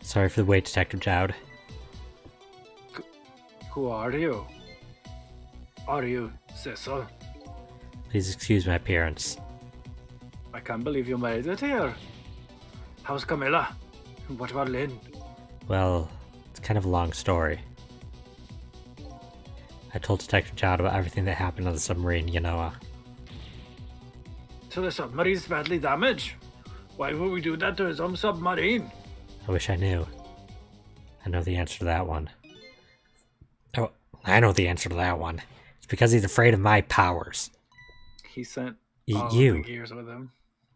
Sorry for the wait, Detective Jowd. Who are you? Are you Cecil? Please excuse my appearance. I can't believe you made it here. How's Camilla? What about Lynn? Well, it's kind of a long story. I told Detective Jowd about everything that happened on the submarine, Yanoa. So the submarine's badly damaged? Why would we do that to his own submarine? I wish I knew. I know the answer to that one. Oh, I know the answer to that one. It's because he's afraid of my powers. He sent You. the gears with him.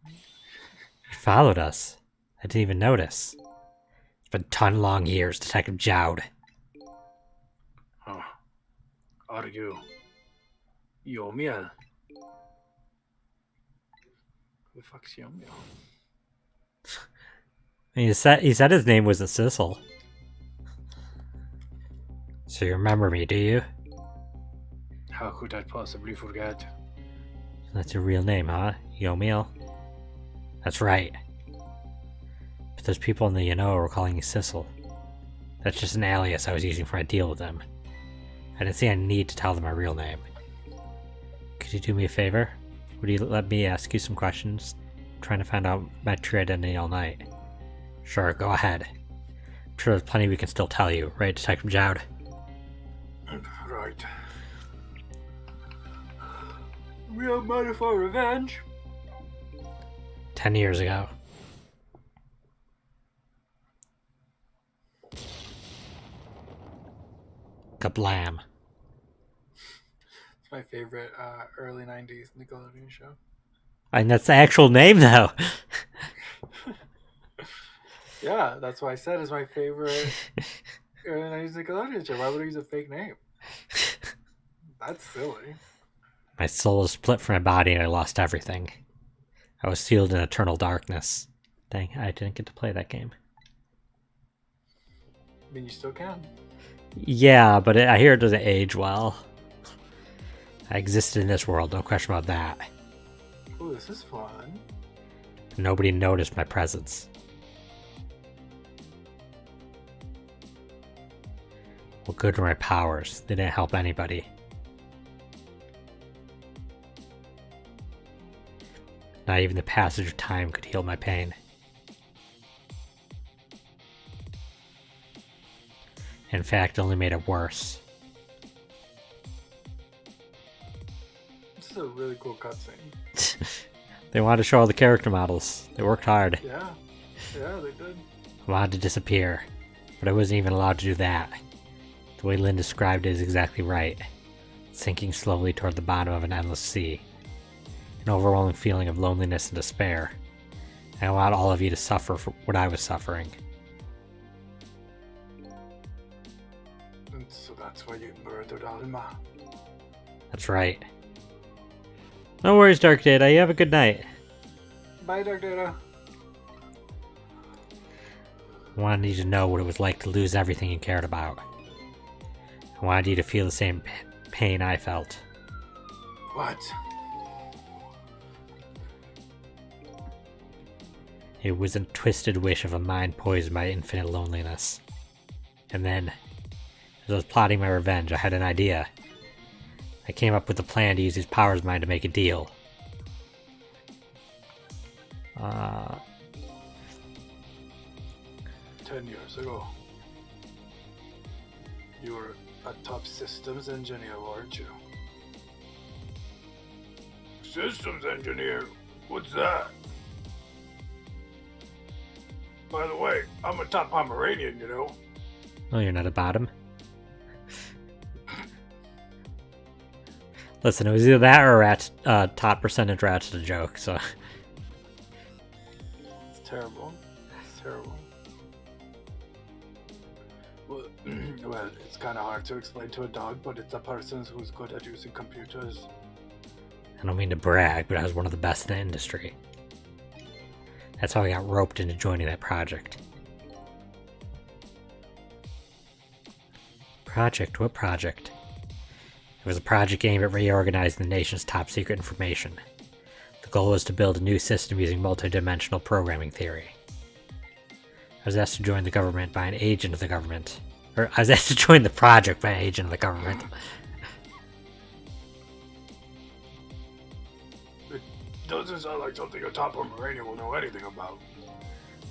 He followed us. I didn't even notice. It's been 10 long years, Detective Jowd. Oh. Are you Yomiel? Who the fuck's Yomiel? He said his name wasn't Cecil. So you remember me, do you? How could I possibly forget? That's your real name, huh? Yomiel? That's right. But those people in the Yanoa were calling you Cecil. That's just an alias I was using for my deal with them. I didn't see any need to tell them my real name. Could you do me a favor? Would you let me ask you some questions? I'm trying to find out my true identity all night. Sure, go ahead. I'm sure there's plenty we can still tell you, right, Detective Jowd? Right. We are mad for revenge. 10 years ago. Kablam. It's my favorite early 90s Nickelodeon show. And that's the actual name, though. Yeah, that's why I said it's my favorite early 90s Nickelodeon show. Why would I use a fake name? That's silly. My soul was split from my body and I lost everything. I was sealed in eternal darkness. Dang, I didn't get to play that game. I mean, you still can. Yeah, but I hear it doesn't age well. I existed in this world, no question about that. Ooh, this is fun. Nobody noticed my presence. What good were my powers? They didn't help anybody. Not even the passage of time could heal my pain. In fact, it only made it worse. This is a really cool cutscene. They wanted to show all the character models. They worked hard. Yeah, they did. I wanted to disappear, but I wasn't even allowed to do that. The way Lynn described it is exactly right. Sinking slowly toward the bottom of an endless sea. An overwhelming feeling of loneliness and despair. And I want all of you to suffer for what I was suffering. And so that's why you murdered Alma. That's right. No worries, Dark Data. You have a good night. Bye, Dark Data. I wanted you to know what it was like to lose everything you cared about. I wanted you to feel the same pain I felt. What? It was a twisted wish of a mind poisoned by infinite loneliness. And then, as I was plotting my revenge, I had an idea. I came up with a plan to use his powers of mine to make a deal. 10 years ago. You were a top systems engineer, weren't you? Systems engineer? What's that? By the way, I'm a top Pomeranian, you know. Oh, you're not a bottom? Listen, it was either that or a top percentage Ratchet joke, so... It's terrible. It's terrible. Well, it's kind of hard to explain to a dog, but it's a person who's good at using computers. I don't mean to brag, but I was one of the best in the industry. That's how I got roped into joining that project. Project? What project? It was a project aimed at reorganizing the nation's top secret information. The goal was to build a new system using multidimensional programming theory. I was asked to join the government by an agent of the government. Or, I was asked to join the project by an agent of the government. It doesn't sound like something a Topper Marania will know anything about.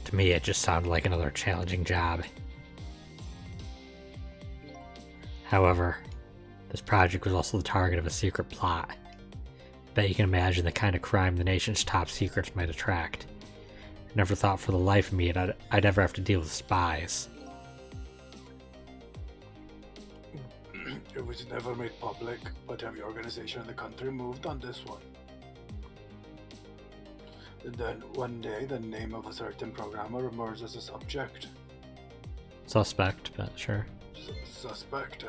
To me, it just sounded like another challenging job. However, this project was also the target of a secret plot. Bet you can imagine the kind of crime the nation's top secrets might attract. I never thought for the life of me I'd ever have to deal with spies. It was never made public, but every organization in the country moved on this one. And then one day, the name of a certain programmer emerged as a subject. Suspect, but sure. Suspect.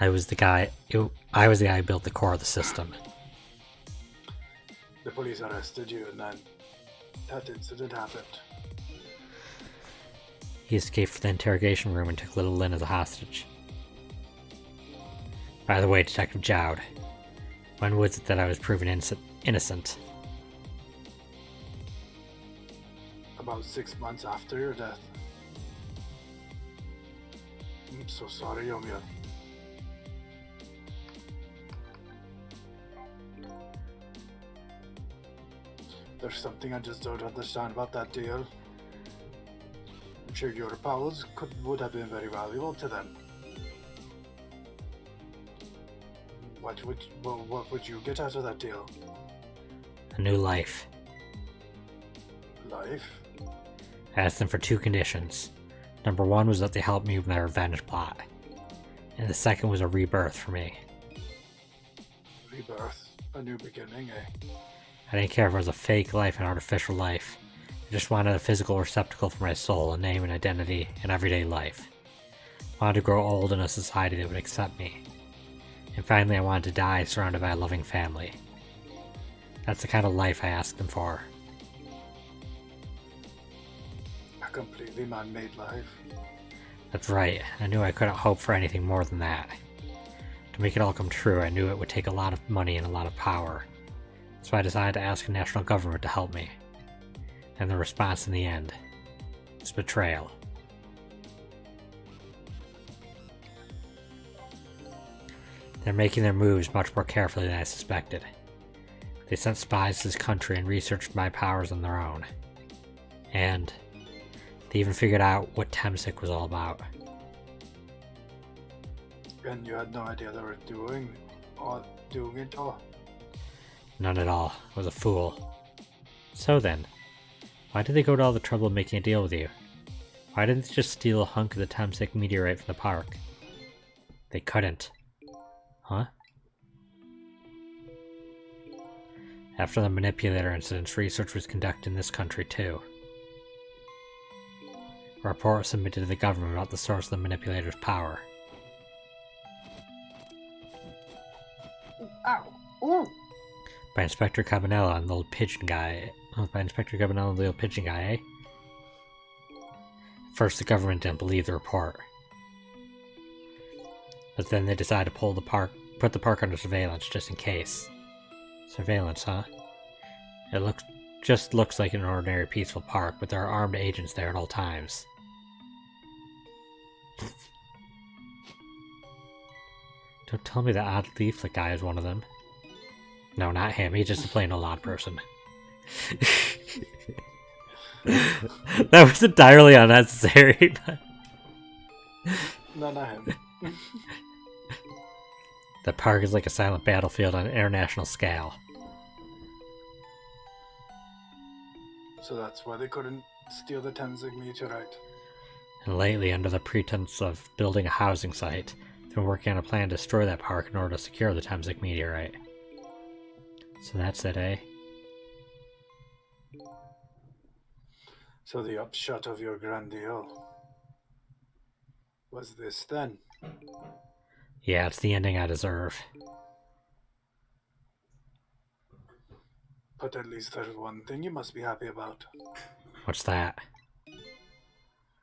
I was the guy who built the core of the system. The police arrested you, and then that incident happened. He escaped from the interrogation room and took little Lynn as a hostage. By the way, Detective Jowd, when was it that I was proven innocent? About 6 months after your death. I'm so sorry, Yomiya. There's something I just don't understand about that deal. I'm sure your powers would have been very valuable to them. What would you get out of that deal? A new life. Life? I asked them for 2 conditions. Number 1 was that they helped me with my revenge plot. And the second was a rebirth for me. Rebirth? A new beginning, eh? I didn't care if it was a fake life, an artificial life. I just wanted a physical receptacle for my soul, a name and identity, in everyday life. I wanted to grow old in a society that would accept me. And finally, I wanted to die surrounded by a loving family. That's the kind of life I asked them for. A completely man-made life. That's right, I knew I couldn't hope for anything more than that. To make it all come true, I knew it would take a lot of money and a lot of power. So I decided to ask a national government to help me. And the response in the end is betrayal. They're making their moves much more carefully than I suspected. They sent spies to this country and researched my powers on their own. And they even figured out what Temsik was all about. And you had no idea they were doing it all? None at all. I was a fool. So then, why did they go to all the trouble of making a deal with you? Why didn't they just steal a hunk of the Temsik meteorite from the park? They couldn't. Huh? After the manipulator incidents, research was conducted in this country too. A report was submitted to the government about the source of the manipulator's power. Ow! Ooh! By Inspector Cabanela and the old pigeon guy. By Inspector Cabanela and the old pigeon guy, eh? First, the government didn't believe the report. But then they decided to put the park under surveillance just in case. Surveillance, huh? It looks like an ordinary peaceful park, but there are armed agents there at all times. Don't tell me that odd leaflet guy is one of them. No, not him. He's just a plain old odd person. That was entirely unnecessary. But... No, not him. The park is like a silent battlefield on an international scale. So that's why they couldn't steal the Temsik meteorite. And lately, under the pretense of building a housing site, they've been working on a plan to destroy that park in order to secure the Temsik meteorite. So that's it, eh? So the upshot of your grand deal was this then? Yeah, it's the ending I deserve. But at least there's one thing you must be happy about. What's that?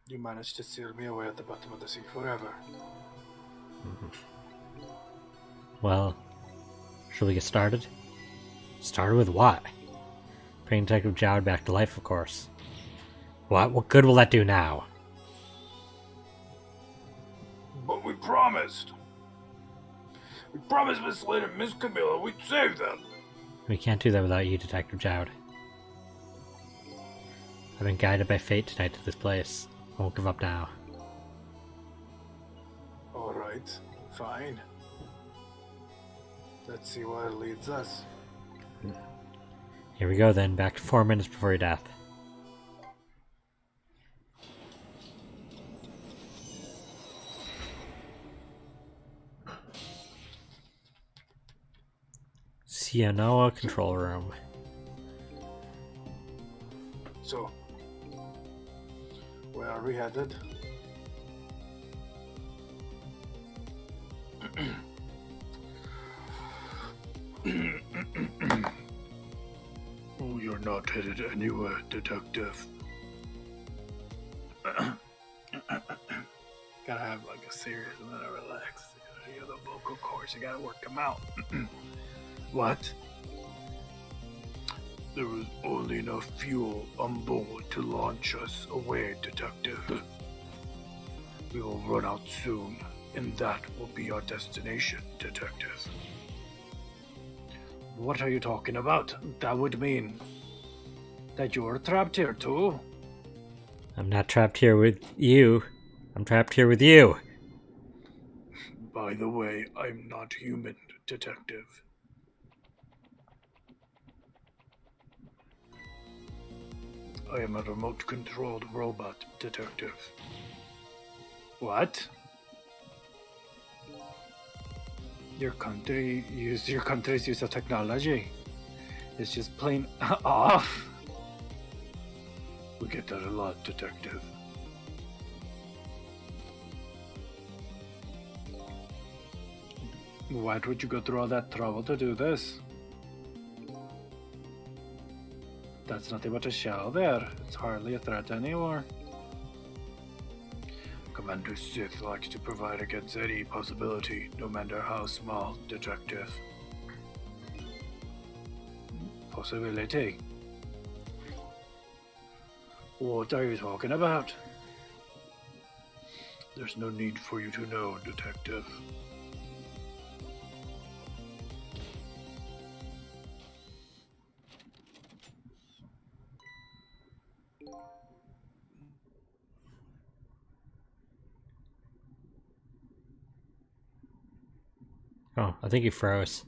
You managed to seal me away at the bottom of the sea forever. Well, shall we get started? Started with what? Bring Detective Jowd back to life, of course. What good will that do now? But we promised. We promised Miss Lynn and Miss Camilla we'd save them. We can't do that without you, Detective Jowd. I've been guided by fate tonight to this place. I won't give up now. Alright, fine. Let's see where it leads us. Here we go then, back to 4 minutes before your death. Sianoa control room. So, where are we headed? Oh, you're not headed anywhere, Detective. Gotta have like a serious and then a relax. You know, the vocal cords, you gotta work them out. What? There was only enough fuel on board to launch us away, Detective. We will run out soon, and that will be our destination, Detective. What are you talking about? That would mean that you're trapped here too. I'm not trapped here with you. I'm trapped here with you. By the way, I'm not human, Detective. I am a remote-controlled robot, Detective. What? Your country's use of technology. It's just plain off. We get that a lot, Detective. Why would you go through all that trouble to do this? That's nothing but a shell there. It's hardly a threat anymore. Commander Sith likes to provide against any possibility, no matter how small, Detective. Possibility. What are you talking about? There's no need for you to know, Detective. Oh, I think you froze.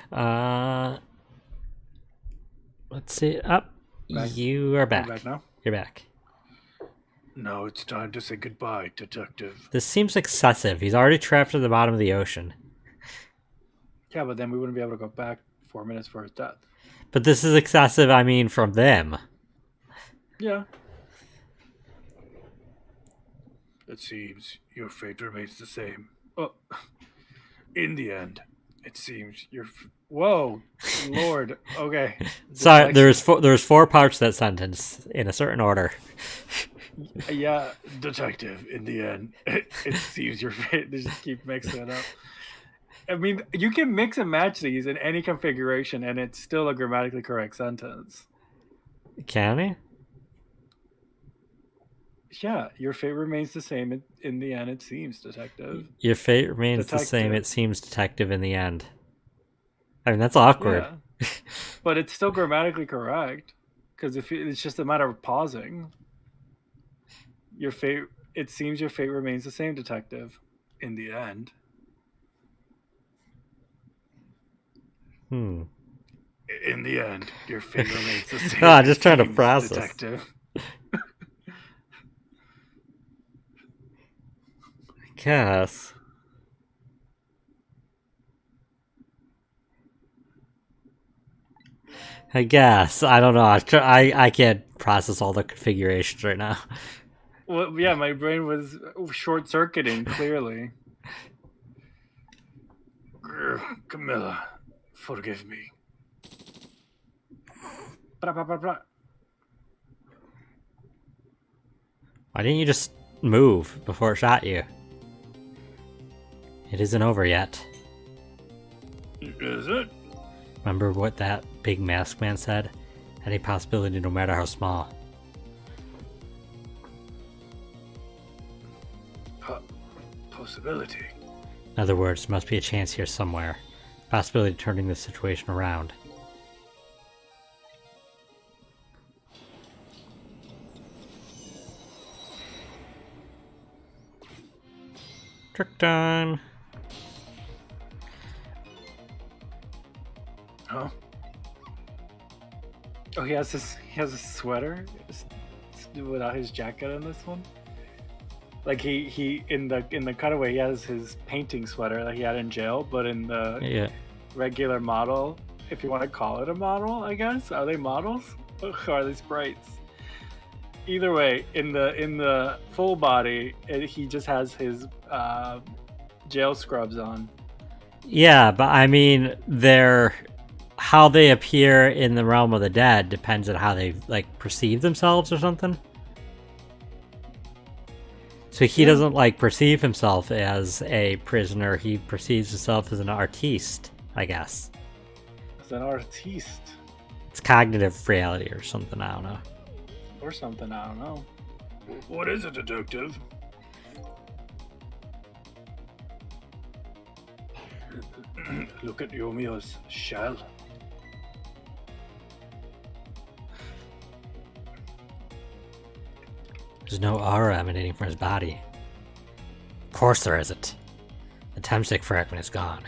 Let's see. Up. Back. You are back. You're back now? You're back. Now it's time to say goodbye, Detective. This seems excessive. He's already trapped at the bottom of the ocean. Yeah, but then we wouldn't be able to go back 4 minutes for his death. But this is excessive, I mean, from them. Yeah. It seems your fate remains the same. Oh, in the end, it seems your... Whoa, Lord. Okay. Sorry, Dyslexia. there's 4 parts to that sentence in a certain order. Yeah. Detective, in the end, it seems your fate... They just keep mixing it up. I mean, you can mix and match these in any configuration, and it's still a grammatically correct sentence. Can he? Yeah, your fate remains the same in the end, it seems, Detective. Your fate remains the same, Detective. it seems, Detective, in the end. I mean, that's awkward. Yeah. But it's still grammatically correct, because if it's just a matter of pausing. Your fate... It seems your fate remains the same, Detective, in the end. Hmm. In the end, your fate remains the same. Ah, just trying to seems, process. Detective. Guess. I guess. I don't know. I can't process all the configurations right now. Well, yeah, my brain was short-circuiting, clearly. Camilla, forgive me. Bra, bra, bra, bra. Why didn't you just move before it shot you? It isn't over yet. Is it? Remember what that big mask man said? Any possibility, no matter how small. Possibility. In other words, there must be a chance here somewhere. Possibility of turning this situation around. Trick time! Huh? Oh, he has a sweater without his jacket in this one. Like he in the cutaway, he has his painting sweater that he had in jail, but in the Yeah. regular model, if you want to call it a model, I guess, are they models? Or are they sprites? Either way, in the full body, he just has his jail scrubs on. Yeah, but I mean, how they appear in the realm of the dead depends on how they like perceive themselves or something. So he doesn't like perceive himself as a prisoner. He perceives himself as an artiste, I guess. As an artiste It's cognitive reality or something. I don't know. or something. I don't know. What is it, detective? Look at Yomiya's shell. There's no aura emanating from his body. Of course there isn't. The Temsik fragment is gone.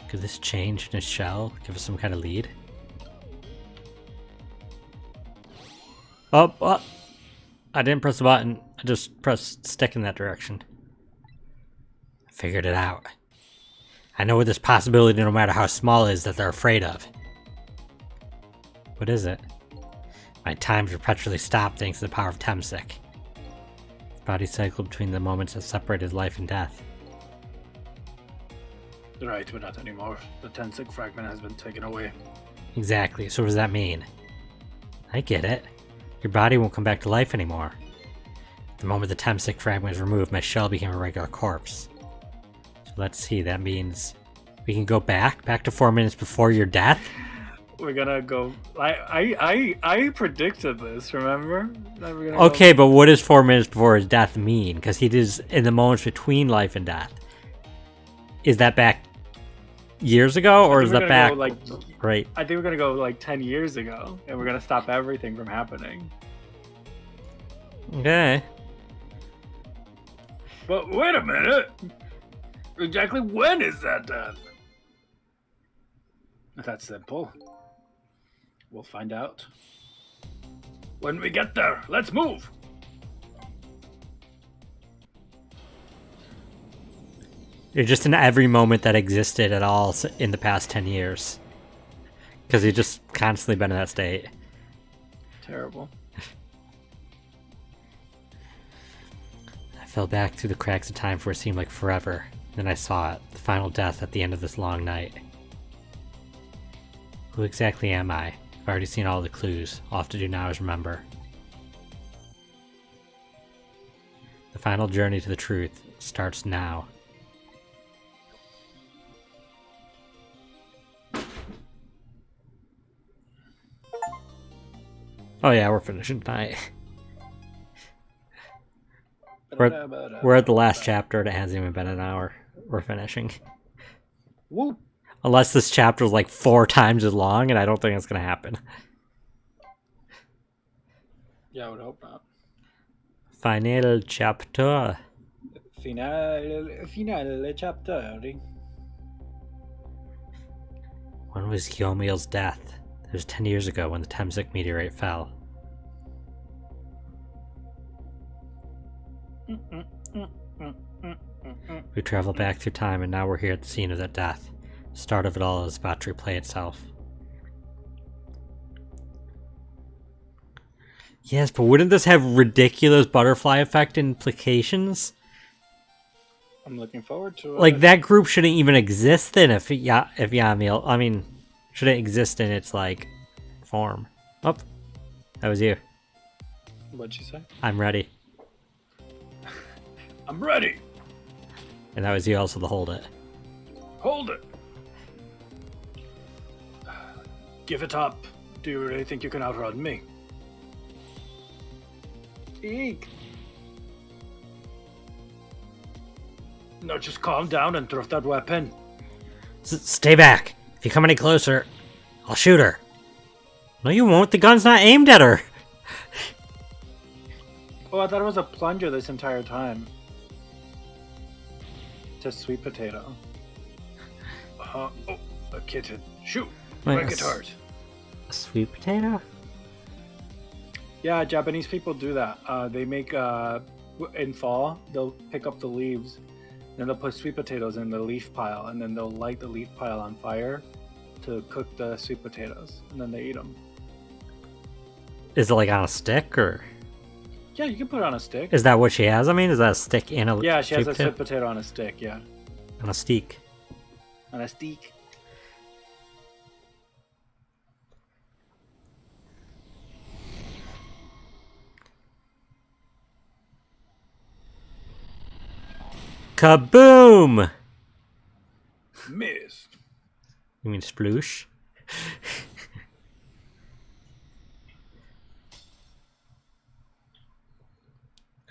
Could this change in his shell give us some kind of lead? Oh, I didn't press the button. I just pressed stick in that direction. I figured it out. I know what this possibility, no matter how small it is, that they're afraid of. What is it? My time perpetually stopped thanks to the power of Temsik. His body cycled between the moments that separated life and death. Right, but not anymore. The Tensik fragment has been taken away. Exactly, so what does that mean? I get it. Your body won't come back to life anymore. The moment the Temsik fragment was removed, my shell became a regular corpse. So let's see, that means we can go back to 4 minutes before your death? We're gonna go. I predicted this. Remember? That we're gonna Okay, but what does 4 minutes before his death mean? Because he is in the moments between life and death. Is that back years ago, or is that back right? I think we're gonna go like 10 years ago, and we're gonna stop everything from happening. Okay. But wait a minute! Exactly when is that death? That's simple. We'll find out. When we get there, let's move! You're just in every moment that existed at all in the past 10 years. Because you've just constantly been in that state. Terrible. I fell back through the cracks of time for what seemed like forever. Then I saw it, the final death at the end of this long night. Who exactly am I? I've already seen all the clues. All I have to do now is remember. The final journey to the truth starts now. Oh yeah, we're finishing tonight. We're at the last chapter and it hasn't even been an hour. We're finishing. Woo! Unless this chapter is like 4 times as long, and I don't think it's going to happen. Yeah, I would hope not. Final chapter. Finale chapter. When was Yomiel's death? It was 10 years ago when the Temsik meteorite fell. We traveled back through time and now we're here at the scene of that death. The start of it all is about to replay itself. Yes, but wouldn't this have ridiculous butterfly effect implications? I'm looking forward to it. Like, that group shouldn't even exist then if Yamiel, I mean, shouldn't exist in its, like, form. Oh, that was you. What'd you say? I'm ready. I'm ready! And that was you also to hold it. Hold it! Give it up. Do you really think you can outrun me? Eek. Now just calm down and throw that weapon. Stay back. If you come any closer, I'll shoot her. No, you won't. The gun's not aimed at her. Oh, I thought it was a plunger this entire time. Just sweet potato. Oh, a kitten. Shoot. Wait, Break it hard. A sweet potato? Yeah, Japanese people do that. They make in fall they'll pick up the leaves, then they'll put sweet potatoes in the leaf pile, and then they'll light the leaf pile on fire to cook the sweet potatoes, and then they eat them. Is it like on a stick, or Yeah, you can put it on a stick. is that what she has? I mean, is that a stick in a Yeah, she has a potato? sweet potato on a stick. Yeah, On a stick. on a stick. Kaboom! Missed. You mean sploosh?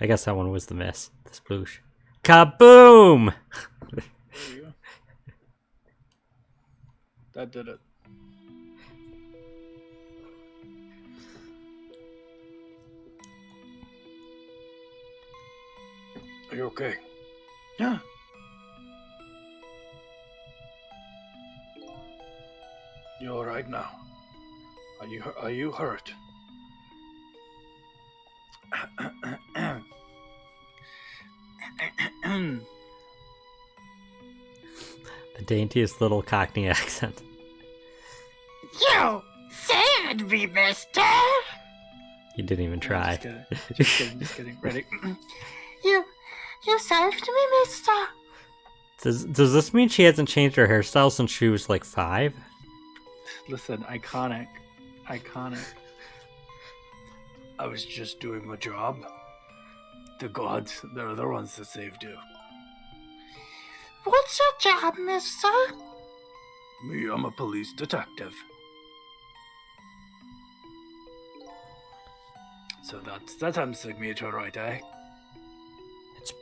I guess that one was the miss. The sploosh. Kaboom! There you go. That did it. Are you okay? Yeah. You all right now? Are you hurt? The daintiest little Cockney accent. You saved me, mister! You didn't even try. Just kidding. Ready? You saved me, mister! Does this mean she hasn't changed her hairstyle since she was like 5? Listen, iconic. I was just doing my job. The gods, they're the ones that saved you. What's your job, mister? Me, I'm a police detective. So that's I'm signature, right, eh? It's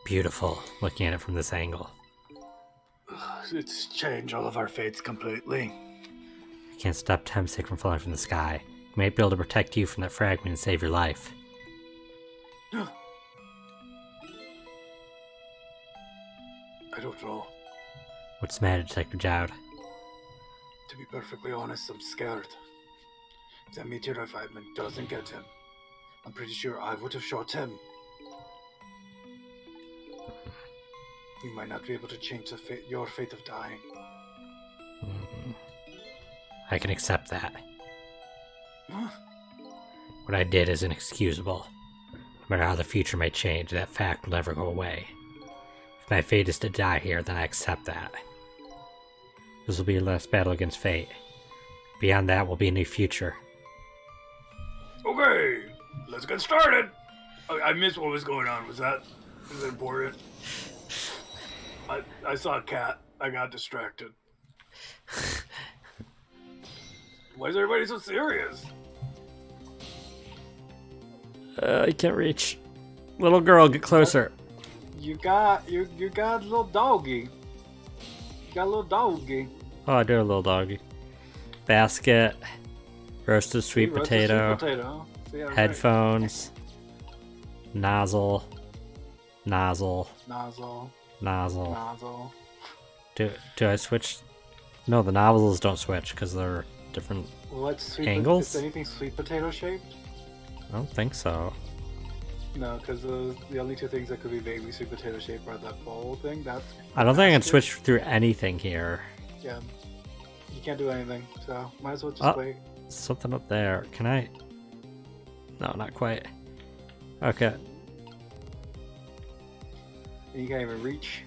beautiful looking at it from this angle. It's changed all of our fates completely. I can't stop Temsik from falling from the sky. I might be able to protect you from that fragment and save your life. I don't know. What's the matter, Detective Jowd? To be perfectly honest, I'm scared. If that meteorite fragment doesn't get him, I'm pretty sure I would have shot him. We might not be able to change your fate of dying. I can accept that. Huh? What I did is inexcusable. No matter how the future may change, that fact will never go away. If my fate is to die here, then I accept that. This will be your last battle against fate. Beyond that will be a new future. Okay, let's get started. I missed what was going on. Was it important? I saw a cat. I got distracted. Why is everybody so serious? I can't reach. Little girl, get closer. You got a little doggy. Oh, I do a little doggy. Basket. Roasted sweet Roasted potato. sweet potato. See, I was right. Headphones. Nozzle. Nozzle. Do I switch? No, the nozzles don't switch because they're different. What's sweet Angles? Is anything sweet potato shaped? I don't think so. No, because the only two things that could be vaguely sweet potato shaped are that bowl thing. I don't think I can switch through anything here. Yeah. You can't do anything, so might as well just wait. Something up there. Can I? No, not quite. Okay. You can't even reach.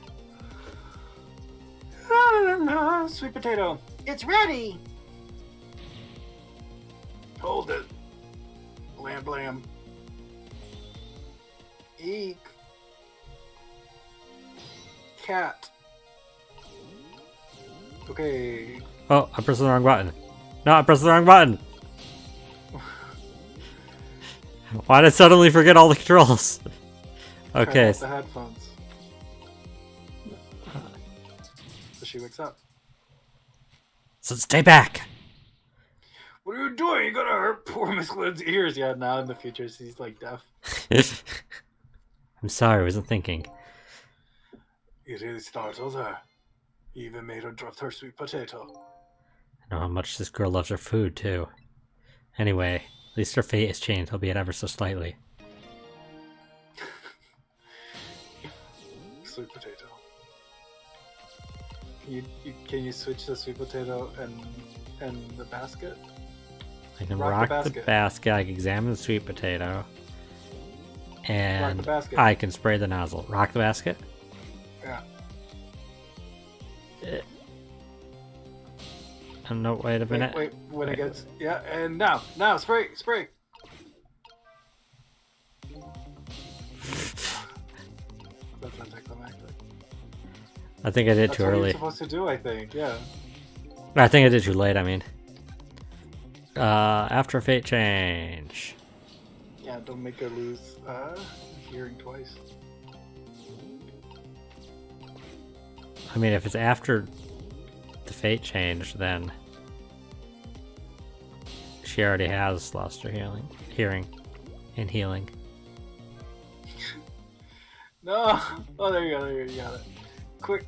Sweet potato. It's ready! Hold it. Blam blam. Eek. Cat. Okay. Oh, I pressed the wrong button. No, I pressed the wrong button. Why did I suddenly forget all the controls? Turn Okay. off the headphones. she wakes up. So stay back! What are you doing? You're gonna hurt poor Miss Lynn's ears. Yeah, now in the future, she's like deaf. I'm sorry, I wasn't thinking. You really startled her. You even made her drop her sweet potato. I know how much this girl loves her food, too. Anyway, at least her fate has changed, albeit ever so slightly. Sweet potato. Can you switch the sweet potato and the basket? I can Rock rock the the basket. basket, I can examine the sweet potato, Rock and the basket. I can spray the nozzle. Rock the basket? Yeah. No, wait a minute. Wait, when it gets yeah, and now spray. That's anticlimactic. I think I did That's too what early. you're supposed to do, I think. Yeah. I think I did too late, I mean. After fate change. Yeah, don't make her lose hearing twice. I mean, if it's after the fate change, then she already has lost her hearing and healing. No! Oh, there you go, you got it. Quick.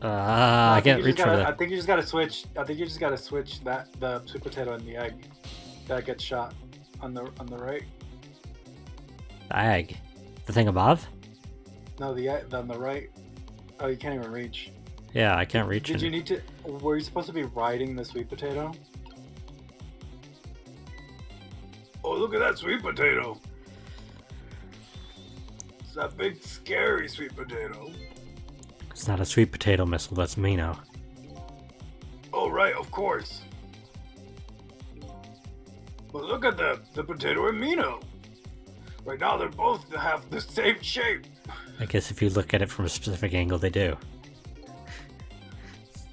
I can't reach for I that. think you just gotta switch. I think you just gotta switch the sweet potato and the egg that gets shot on the right. The egg. The thing above? No, the egg on the right. Oh, you can't even reach. Yeah, I can't reach Did it. you need to? Were you supposed to be riding the sweet potato? Oh, look at that sweet potato. It's that big, scary sweet potato. It's not a sweet potato missile, that's Mino. Oh, right, of course. But look at the potato and Mino. Right now, they both have the same shape. I guess if you look at it from a specific angle, they do.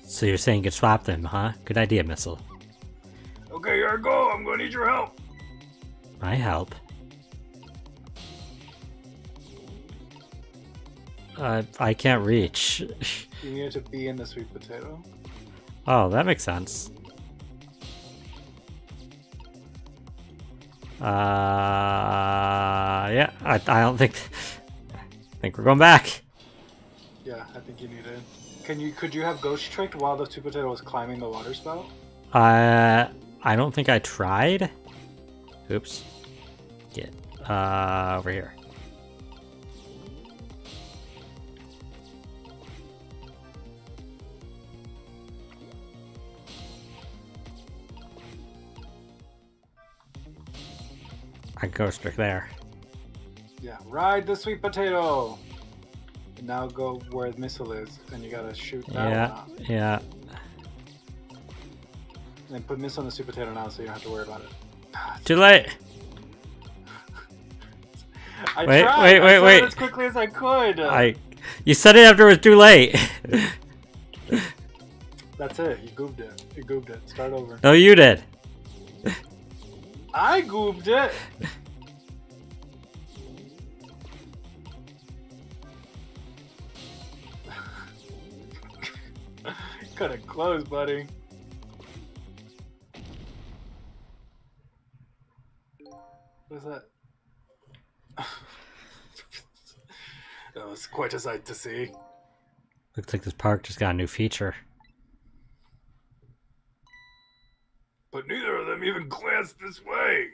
So you're saying you could swap them, huh? Good idea, Missile. Okay, here I go. I'm gonna need your help. My help. I can't reach. You needed to be in the sweet potato. Oh, that makes sense. Yeah, I don't think. I think we're going back. Yeah, I think you needed. Could you have ghost tricked while the sweet potato was climbing the water spout? I don't think I tried. Oops. Get over here. I ghost trick there. Yeah, ride the sweet potato. And now go where the missile is, and you gotta shoot that one Yeah, out. yeah. And then put missile on the sweet potato now, so you don't have to worry about it. Too late. I Wait, tried. wait, I wait, said wait. it as quickly as I could. You said it after it was too late. That's it. You goobed it. You goobed it. Start over. No, you did. I goobed it. Cut it close, buddy. What's that? That was quite a sight to see. Looks like this park just got a new feature. But neither of them even glanced this way.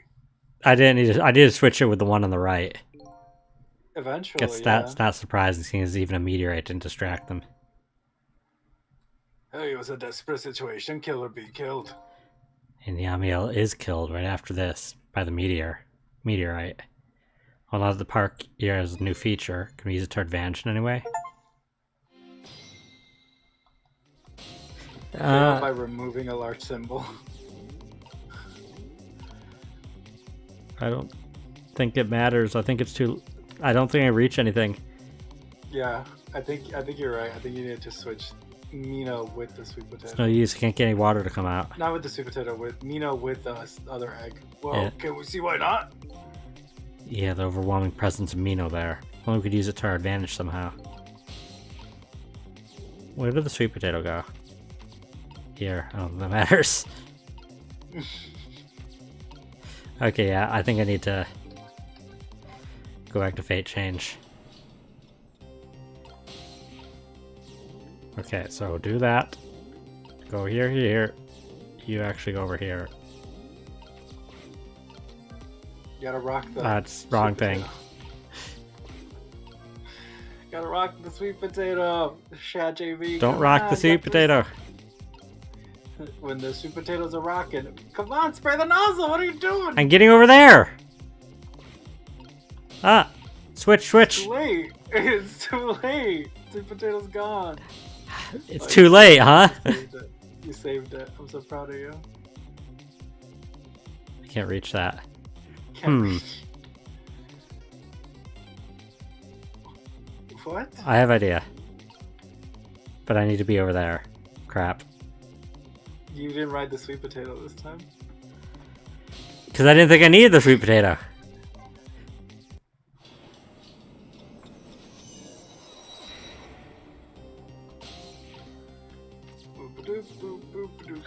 I did to switch it with the one on the right. Eventually, Guess that's not surprising, seeing as even a meteorite didn't distract them. Hey, it was a desperate situation. Kill or be killed. And Yamiel is killed right after this by the meteorite. Well, now that the park here has a new feature, can we use it to our advantage in any way? Fail by removing a large symbol. I don't think it matters. I think it's too. I don't think I reach anything. Yeah, I think you're right. I think you need to switch Mino with the sweet potato. It's no use. I can't get any water to come out. Not with the sweet potato, with Mino with the other egg. Well, Yeah. can we see why not? Yeah, the overwhelming presence of Mino there. Only we could use it to our advantage somehow. Where did the sweet potato go? Here. Oh, that matters. Okay, yeah, I think I need to go back to fate change. Okay, so do that. Go here, here. You actually go over here. You gotta rock the. That's wrong thing. Gotta rock the sweet potato. Shad JV. Don't come rock on, the sweet got this. potato. When the sweet potatoes are rocking, come on, spray the nozzle. What are you doing? I'm getting over there. Ah, switch, It's switch. too late. It's too late. Sweet potato's gone. It's too late, huh? You saved it. You saved it. I'm so proud of you. I can't reach that. Can't Hmm. reach. What? I have idea. But I need to be over there. Crap. You didn't ride the sweet potato this time. Because I didn't think I needed the sweet potato.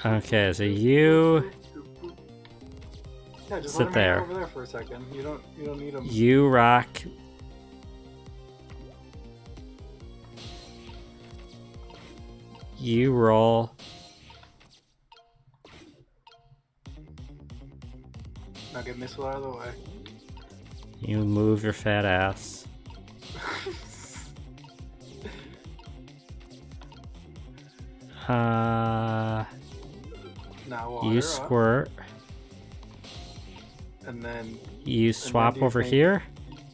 Okay, so you Yeah, just sit let him hang there. over there for a second. You don't need him. You rock. You roll. Now get Missile out of the way. You move your fat ass. Now water You up, squirt. and then You swap do you over think- here.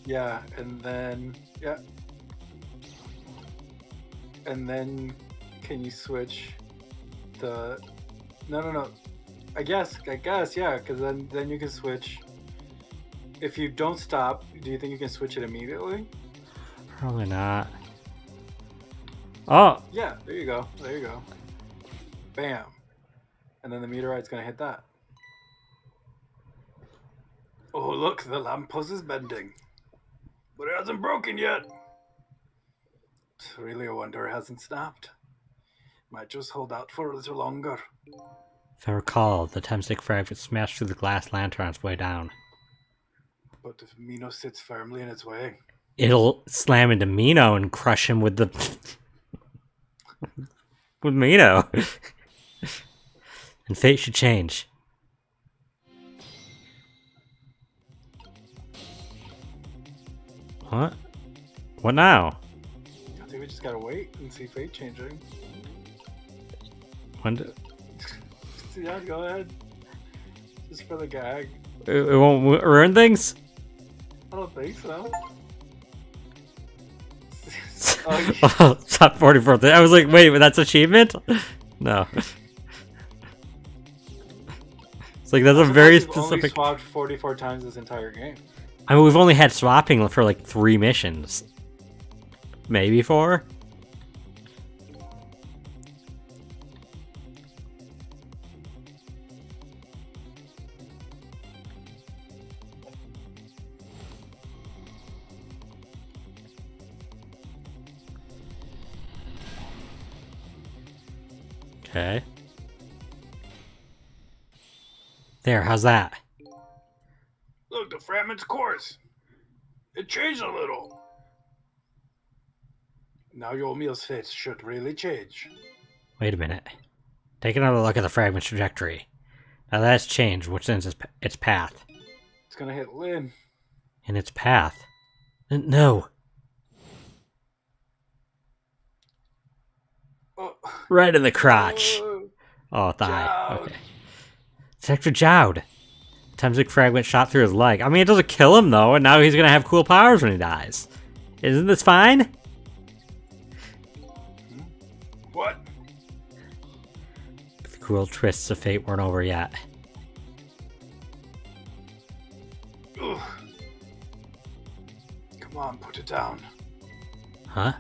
yeah, and then yeah, and then can you switch the? No. I guess yeah, because then you can switch. If you don't stop, do you think you can switch it immediately? Probably not. Oh, Yeah, there you go. Bam. And then the meteorite's gonna hit that. Oh, look, the lamppost is bending. But it hasn't broken yet. It's really a wonder it hasn't snapped. Might just hold out for a little longer. if I recall, the Temstic fragment smashed through the glass lantern on its way down. But if Mino sits firmly in its way, It'll slam into Mino and crush him with the with Mino. And fate should change. What? What now? I think we just gotta wait and see fate changing. When do- Yeah, go ahead. Just for the gag. it won't ruin things? I don't think so. Oh, top 44. I was like, wait, that's achievement? No. It's like, that's a very We've only specific. swapped 44 times this entire game. I mean, we've only had swapping for like 3 missions. Maybe 4? Okay. There, how's that? Look, the fragment's course. It changed a little. Now your meal's fate should really change. Wait a minute. Take another look at the fragment's trajectory. Now that's changed, which ends its path. It's gonna hit Lynn. In its path? No. Oh, Right in the crotch. oh, Oh, thigh. Jowd. Okay. Sector Jowd. Temstic fragment shot through his leg. I mean, it doesn't kill him, though, and now he's gonna have cool powers when he dies. Isn't this fine? What? The cruel twists of fate weren't over yet. Ugh. Come on, put it down. Huh?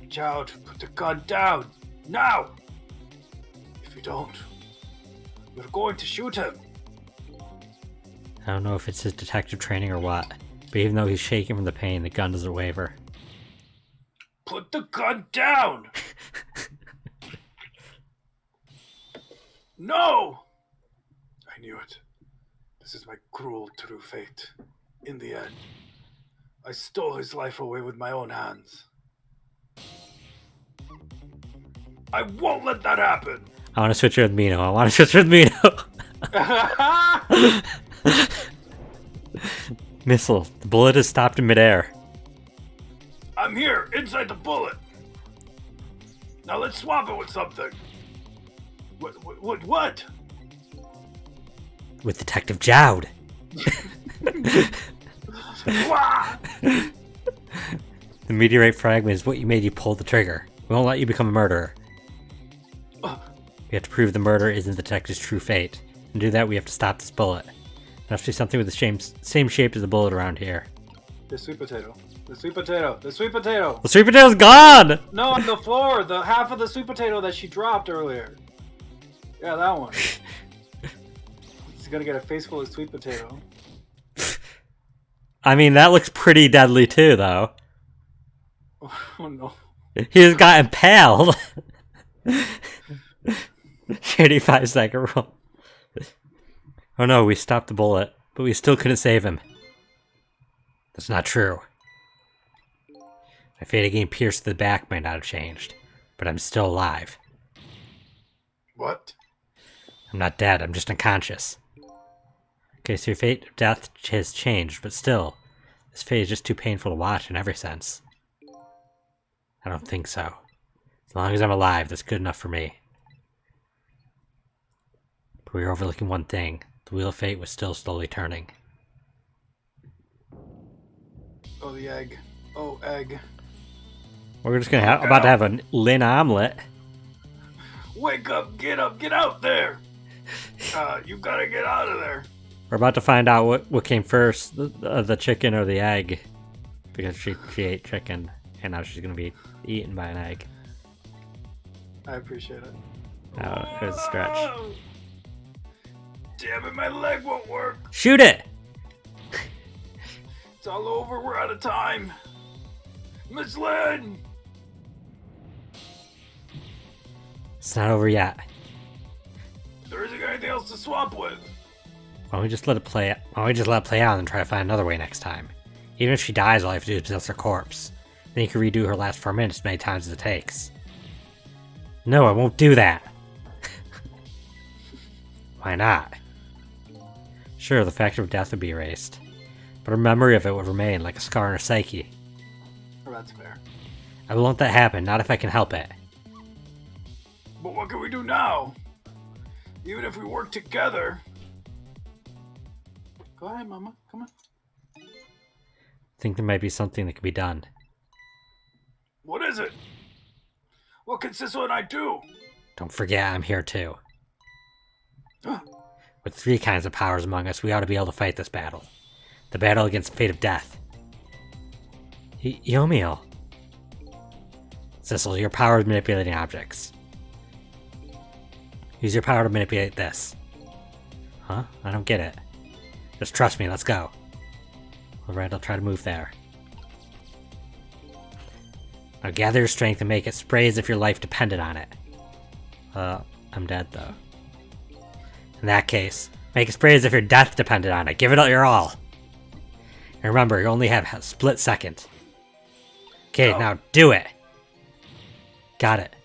Jowd, put the gun down. Now! If you don't, we're going to shoot him. I don't know if it's his detective training or what, but even though he's shaking from the pain, the gun doesn't waver. Put the gun down! No! I knew it. This is my cruel, true fate. In the end, I stole his life away with my own hands. I won't let that happen! I want to switch her with Mino. Missile, the bullet is stopped in midair. I'm here, inside the bullet. Now let's swap it with something. What? With Detective Jowd. Wah! The meteorite fragment is what made you pull the trigger. We won't let you become a murderer. We have to prove the murder isn't the detective's true fate. And to do that, we have to stop this bullet. It has to be something with the same shape as the bullet around here. The sweet potato. The sweet potato. The sweet potato. The sweet potato's gone! No, on the floor. The half of the sweet potato that she dropped earlier. Yeah, that one. He's gonna get a face full of sweet potato. I mean, that looks pretty deadly too, though. Oh no. He just got impaled. 35-second roll. Oh no, we stopped the bullet, but we still couldn't save him. That's not true. My fate of getting pierced to the back might not have changed, but I'm still alive. What? I'm not dead, I'm just unconscious. Okay, so your fate of death has changed, but still, this fate is just too painful to watch in every sense. I don't think so. As long as I'm alive, that's good enough for me. But we were overlooking one thing. The wheel of fate was still slowly turning. Oh, the egg. Oh, egg. We're just gonna about to have a Lynn omelet. Wake up, get out there! You gotta get out of there. We're about to find out what came first, the chicken or the egg. Because she ate chicken, and now she's gonna be eaten by an egg. I appreciate it. Oh, it was a stretch. Oh, damn it, my leg won't work. Shoot it! It's all over, we're out of time. Miss Lynn! It's not over yet. There isn't anything else to swap with. Why don't we just let it play out and try to find another way next time? Even if she dies, all I have to do is possess her corpse. Then you can redo her last 4 minutes as many times as it takes. No, I won't do that. Why not? Sure, the factor of death would be erased, but her memory of it would remain like a scar in her psyche. Oh, that's fair. I won't let that happen, not if I can help it. But what can we do now? Even if we work together. Go ahead, Mama. Come on. I think there might be something that can be done. What is it? What can Sissel and I do? Don't forget, I'm here too. Huh. With 3 kinds of powers among us, we ought to be able to fight this battle. The battle against the fate of death. Yomiel. Sissel, your power is manipulating objects. Use your power to manipulate this. Huh? I don't get it. Just trust me, let's go. Alright, I'll try to move there. Now gather your strength and make it spray as if your life depended on it. I'm dead though. In that case, make it spray as if your death depended on it. Give it your all. And remember, you only have a split second. Okay, now do it. Got it.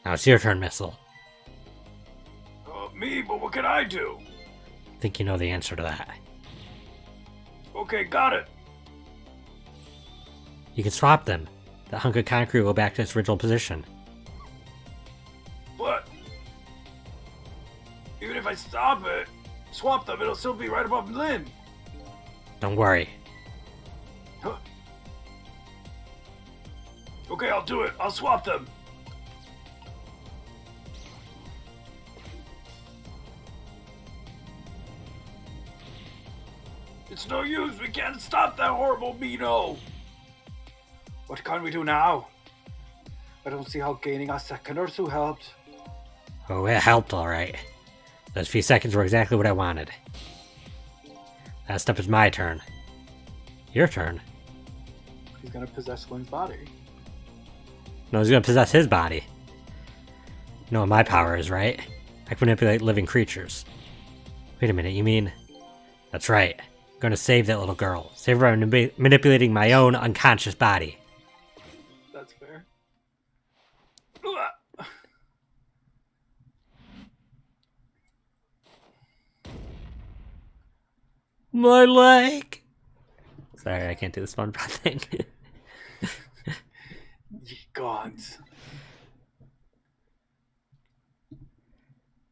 Now it's your turn, Missile. Me? But what can I do? I think you know the answer to that. Okay, got it. You can swap them. The hunk of concrete will go back to its original position. But even if I swap them, it'll still be right above Lynn. Don't worry. Huh. Okay, I'll do it. I'll swap them. It's no use. We can't stop that horrible Mino. What can we do now? I don't see how gaining a second or two helped. Oh, it helped alright. Those few seconds were exactly what I wanted. Last up is my turn. Your turn. He's gonna possess Lynn's body. No one's gonna possess his body. You know what my power is, right? I can manipulate living creatures. Wait a minute, you mean... That's right. I'm gonna save that little girl. Save her by manipulating my own unconscious body. That's fair. My leg! Sorry, I can't do the SpongeBob thing. Ye gods.